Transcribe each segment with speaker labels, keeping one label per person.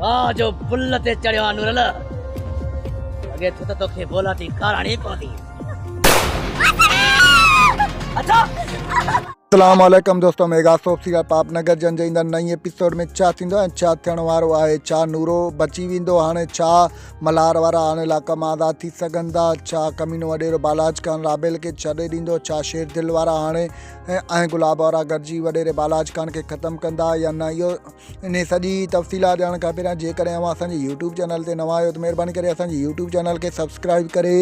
Speaker 1: वाह जो बुल ते चढ़ियो नूरल अगे तो तोखे बोला थी कराणी पवंदी। अच्छा
Speaker 2: अस्सलामुअलैकुम दोस्तों, मेगा सोप सीरियल पापनगर जन जे ईंदड़ नई एपिसोड में छा थींदो ऐं छा थियण वारो आहे। छा नूरो बची वेंदो, हाणे छा मल्हार वारा हाणे इलाइक़ा मां आज़ाद थी सघंदा, छा कमीनो वॾेरो बालाज खान राबेल खे छॾे ॾींदो, छा शेर दिल वारा हाणे ऐं गुलाब वारा गॾिजी वॾेरे बालाज खान खे ख़तमु कंदा या न। इहो इन सॼी तफ़सीलात ॼाणण खां पहिरियां जेकॾहिं अव्हां असांजे यूट्यूब चैनल ते नवां आहियो त महिरबानी करे असांजे यूट्यूब चैनल खे सब्सक्राइब करे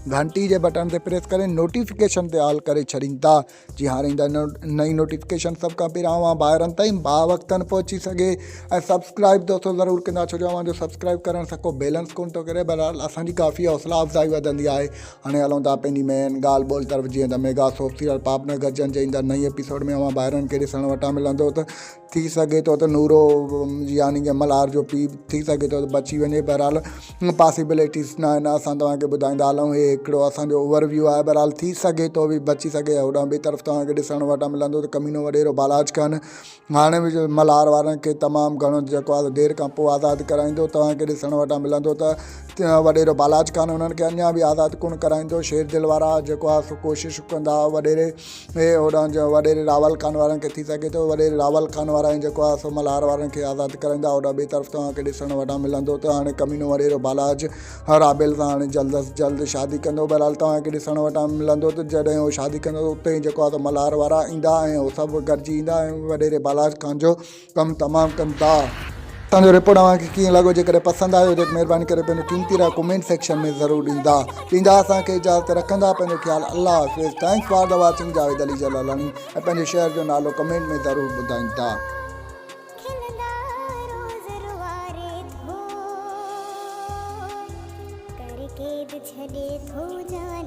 Speaker 2: घंटी जे बटन ते प्रेस करे नोटिफिकेशन ते ऑल करे छॾींदा, जी हाणे ईंदा नई नोटिफिकेशन सब का पहिरियां अवां ॿाहिरनि ताईं वक़्तनि पहुची सघे। ऐं सब्सक्राइब दोस्तों ज़रूरु कंदा, छो जो अव्हां जो सब्सक्राइब करण सां को बैलेंस कोन थो करे, बहरहाल असांजी काफ़ी हौसला अफ़ज़ाई वधंदी आहे। हाणे हलूं था पंहिंजी मेन ॻाल्हि ॿोल तरफ़। जीअं त मेगा सोप सीरियल पापनगर जन जे ईंदड़ नई एपिसोड में अवां ॿाहिरनि खे ॾिसण वटां मिलंदो त थी सघे थो त नूरो यानी कि मल्हार जो पीउ थी सघे थो त बची वञे। बहरहाल पॉसिबिलिटीज़ न आहिनि, असां तव्हांखे ॿुधाईंदा हलूं। हे हिकिड़ो असांजो ओवरव्यू आहे, बहरहाल थी सघे थो बि बची सघे। होॾां ॿिए तरफ़ तव्हांखे ॾिसण वटां मिलंदो त कमीनो वॾेरो बालाज खान हाणे बि मल्हार वारनि खे तमामु घणो जेको आहे देरि खां पोइ आज़ादु कराईंदो। तव्हांखे ॾिसण वटां मिलंदो त वॾेरो बालाज खान उन्हनि खे अञा बि आज़ादु कोन कराईंदो। शेर दिल वारा जेको आहे सो कोशिशि कंदा, वॾेरे होॾां जो वॾेरे रावल खान वारनि खे थी सघे थो वॾेरे रावल खान वारा जेको आहे सो मल्हार वारनि खे आज़ादु कराईंदा। होॾां ॿिए तरफ़ तव्हांखे ॾिसण वटां मिलंदो त हाणे कमीनो वॾेरो बालाज राबेल सां हाणे जल्द अज़ जल्द शादी कंदो। बहरहाल तव्हांखे ॾिसण वटां मिलंदो त जॾहिं उहो शादी कंदो उते ई जेको आहे त मल्हार वारा ईंदा ऐं उहे सभु गॾिजी ईंदा ऐं वॾेरे बालाज खान जो कमु तमामु कंदा। असांजो रिपोर्ट तव्हांखे कीअं लॻो, जेकॾहिं पसंदि आयो त महिरबानी करे पंहिंजो कीमती राय कमेंट सेक्शन में ज़रूरु ॾींदा असांखे इजाज़त रखंदा। पंहिंजो ख़्यालु, अल्लाह हाफ़िज़। Thanks for the watching. Javed Ali Jalalani ऐं पंहिंजे शहर जो नालो कमेंट में ज़रूरु ॿुधाईंदा।
Speaker 3: छॾे थो जान